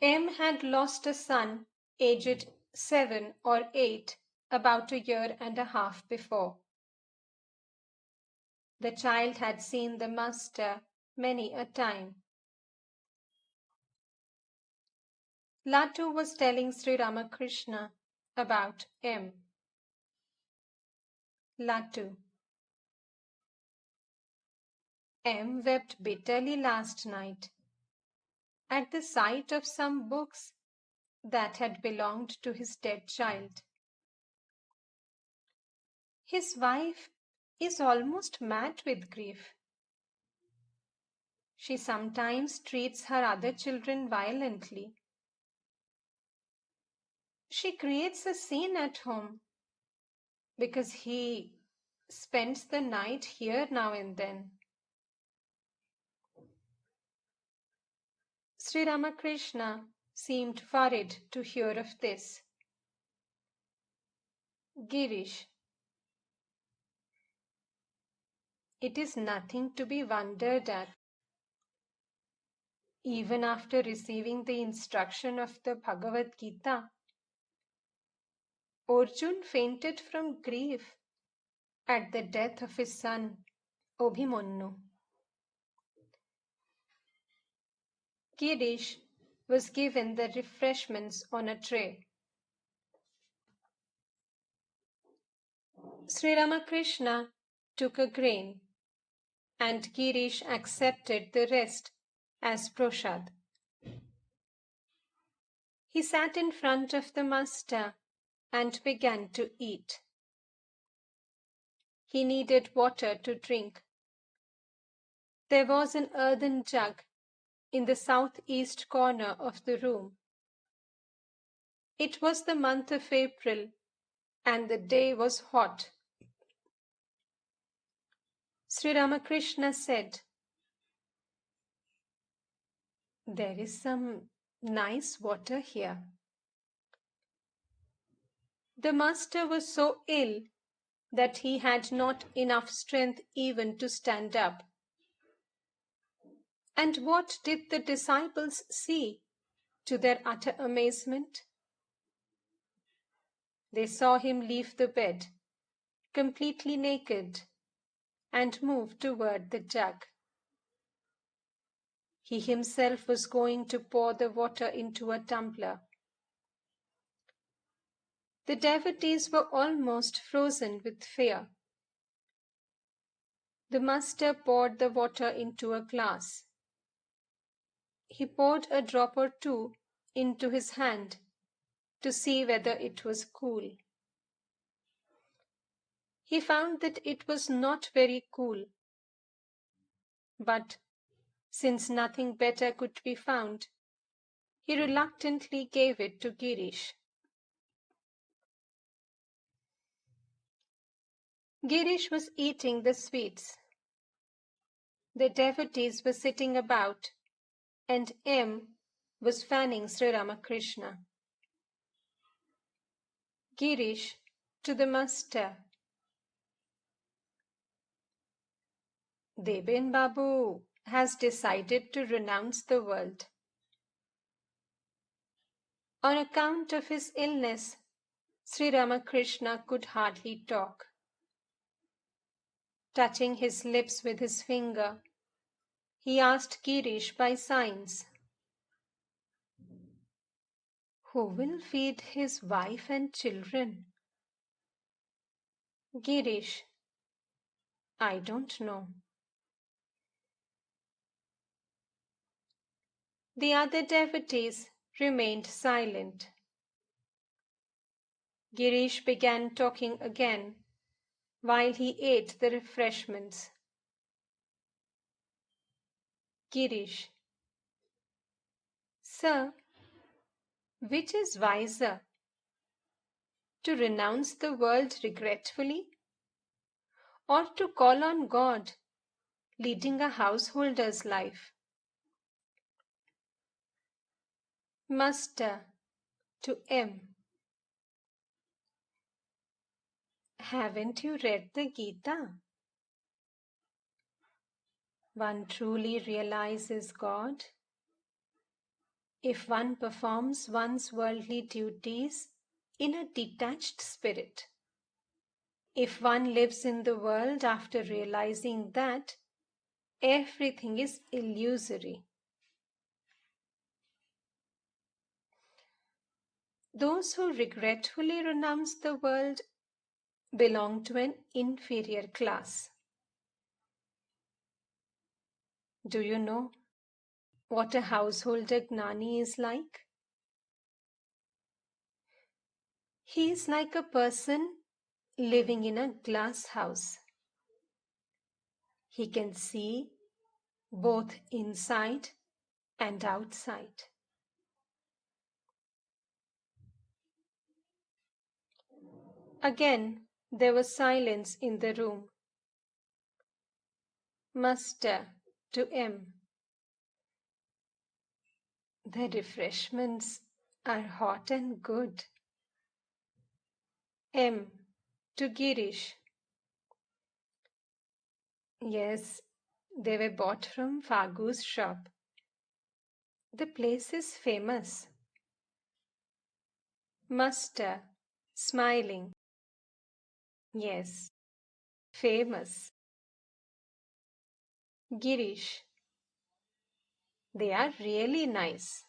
M had lost a son aged 7 or 8 about a year and a half before. The child had seen the master many a time. Latu was telling Sri Ramakrishna about M. Latu: M wept bitterly last night at the sight of some books that had belonged to his dead child. His wife is almost mad with grief. She sometimes treats her other children violently. She creates a scene at home because he spends the night here now and then. Sri Ramakrishna seemed worried to hear of this. Girish: it is nothing to be wondered at. Even after receiving the instruction of the Bhagavad Gita, Arjun fainted from grief at the death of his son Abhimanyu. Girish was given the refreshments on a tray. Sri Ramakrishna took a grain and Girish accepted the rest as prasad. He sat in front of the master and began to eat. He needed water to drink. There was an earthen jug in the southeast corner of the room. It was the month of April and the day was hot. Sri Ramakrishna said, "There is some nice water here." The master was so ill that he had not enough strength even to stand up. And what did the disciples see to their utter amazement? They saw him leave the bed, completely naked, and move toward the jug. He himself was going to pour the water into a tumbler. The devotees were almost frozen with fear. The master poured the water into a glass. He poured a drop or two into his hand to see whether it was cool. He found that it was not very cool. But since nothing better could be found, he reluctantly gave it to Girish. Girish was eating the sweets. The devotees were sitting about, and M was fanning Sri Ramakrishna. Girish to the master: Deben Babu has decided to renounce the world. On account of his illness, Sri Ramakrishna could hardly talk. Touching his lips with his finger, he asked Girish by signs, "Who will feed his wife and children?" Girish: "I don't know." The other devotees remained silent. Girish began talking again while he ate the refreshments. Girish: "Sir, which is wiser, to renounce the world regretfully or to call on God, leading a householder's life?" Master to M: "Haven't you read the Gita? One truly realizes God if one performs one's worldly duties in a detached spirit. If one lives in the world after realizing that everything is illusory. Those who regretfully renounce the world belong to an inferior class. Do you know what a householder gnani is like? He is like a person living in a glass house. He can see both inside and outside. Again, there was silence in the room. Master to M. The refreshments are hot and good. M. To Girish. Yes, they were bought from Fagu's shop. The place is famous. Master, smiling. Yes, famous. Girish. They are really nice.